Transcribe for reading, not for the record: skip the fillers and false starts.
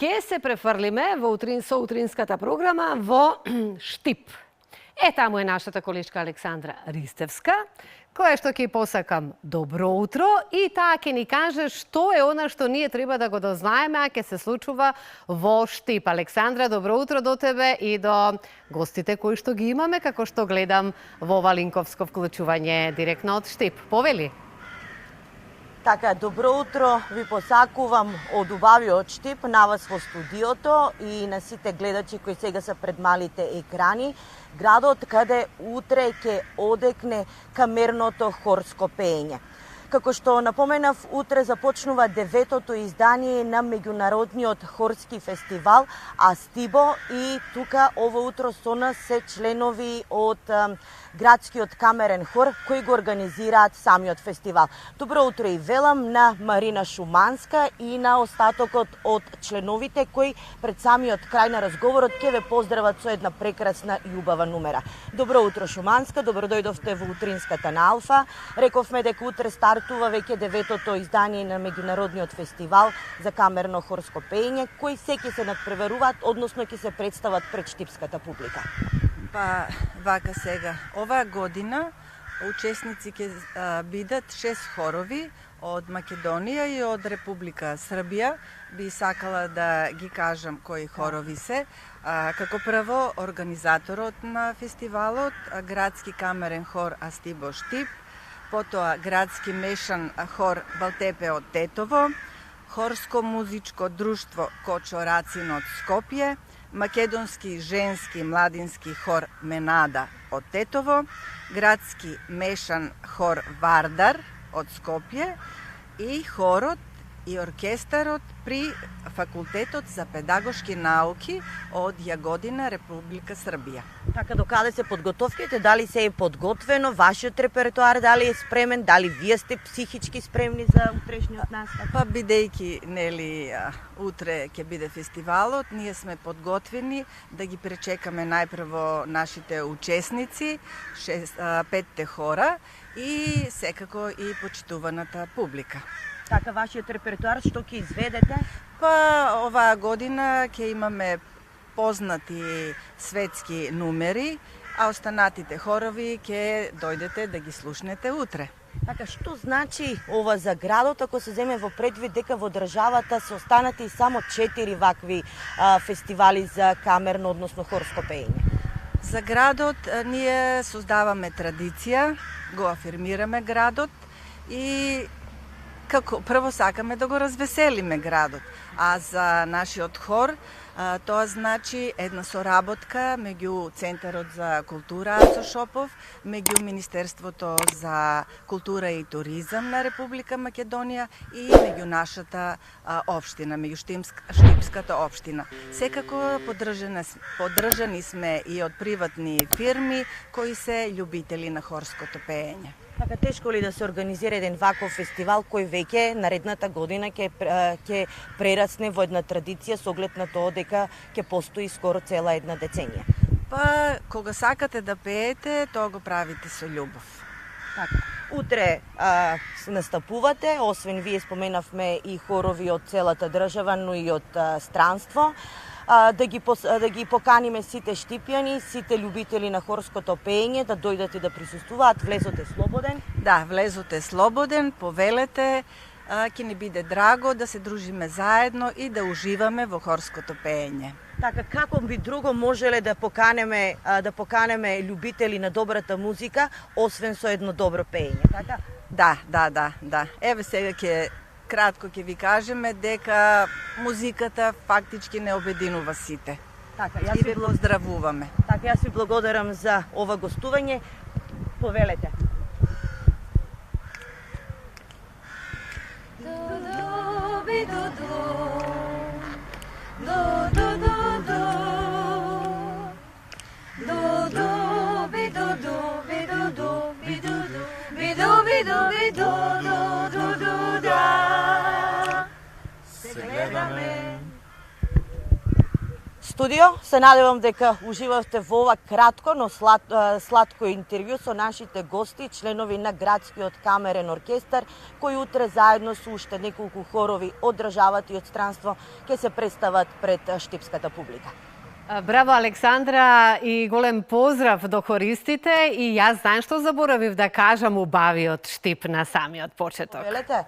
ке се префрлиме во утринската програма во Штип. Таму е нашата колешка Александра Ристевска, која што ќе посакам добро утро и таа ќе ни каже што е она што ние треба да го дознаеме, а ќе се случува во Штип. Александра, добро утро до тебе и до гостите кои што ги имаме, како што гледам во ова линковско вклучување директно од Штип. Повели? Така, добро утро, ви посакувам од убавиот Штип на вас во студиото и на сите гледачи кои сега се пред малите екрани. Градот каде утре ќе одекне камерното хорско пеење. Како што напоменав, утре започнува 9-тото издание на меѓународниот хорски фестивал Астибо и тука ово утро со нас се членови од градскиот камерен хор кои го организираат самиот фестивал. Добро утро и велам на Марина Шуманска и на остатокот од членовите кои пред самиот крај на разговорот ќе ве поздрават со една прекрасна и убава numera. Добро утро Шуманска, добро дојдовте во утринската на Алфа. Рековме дека утре стартува веќе 9-тото издание на меѓународниот фестивал за камерно хорско пеење, кои се ќе се надпреваруваат, односно ќе се представат пред штипската публика. Па, вака сега. Оваа година учесници ќе бидат 6 хорови од Македонија и од Република Србија. Би сакала да ги кажам кои хорови се. Како прво, организаторот на фестивалот, градски камерен хор Астибо Штип, потоа градски мешан хор Балтепе од Тетово, хорско-музичко друштво Кочо Рацин од Скопје, македонски женски младински хор Менада од Тетово, градски мешан хор Вардар од Скопје и хорот и оркестарот при Факултетот за педагошки науки од Јагодина, Република Србија. Така, докаде се подготовките, дали се е подготвено, вашиот репертоар дали е спремен, дали вие сте психички спремни за утрешниот настап? Па бидејќи нели утре ќе биде фестивалот, ние сме подготвени да ги пречекаме најпрво нашите учесници, 5 хора и секако и почитуваната публика. Така, вашиот репертоар што ќе изведете? Па оваа година ќе имаме познати светски numeri, а останатите хорови ќе дојдете да ги слушнете утре. Така, што значи ова за градот, ако се земе во предвид дека во државата се останати само 4 вакви фестивали за камерно, односно хорско пеење? За градот ние создаваме традиција, го афирмираме градот и како прво сакаме да го развеселиме градот, а за нашиот хор тоа значи една соработка меѓу Центарот за култура Асо Шопов, меѓу Министерството за култура и туризам на Република Македонија и меѓу нашата општина, меѓу Штипската општина. Секако поддржани сме и од приватни фирми кои се љубители на хорското пеење. Така, тешко ли да се организира еден ваков фестивал кој веќе наредната година ќе прерасне во една традиција со оглед на тоа дека ќе постои скоро цела една деценија? Па, кога сакате да пеете, тоа го правите со љубов. Така. Утре настапувате, освен вие споменавме и хорови од целата држава, но и од странство. Да ги поканиме сите штипјани, сите љубители на хорското пеење, да дојдат и да присуствуваат. Влезот е слободен. Да, влезот е слободен, повелете, ќе ни биде драго да се дружиме заедно и да уживаме во хорското пеење. Така, како би друго можеле да поканеме љубители на добрата музика, освен со едно добро пеење, така? Да. Еве сега кратко ќе ви кажеме дека музиката фактички не обединува сите. Така, и ве поздравуваме. Така, јас ви благодарам за ова гостување. Повелете. студио. Се надевам дека уживавте во ова кратко, но сладко интервју со нашите гости, членови на Градскиот камерен оркестар, кои утре заедно со уште неколку хорови од државата и од странство ќе се представат пред штипската публика. Браво, Александра, и голем поздрав до хористите. И јас знаем што заборавив да кажам убавиот Штип на самиот почеток. Велете?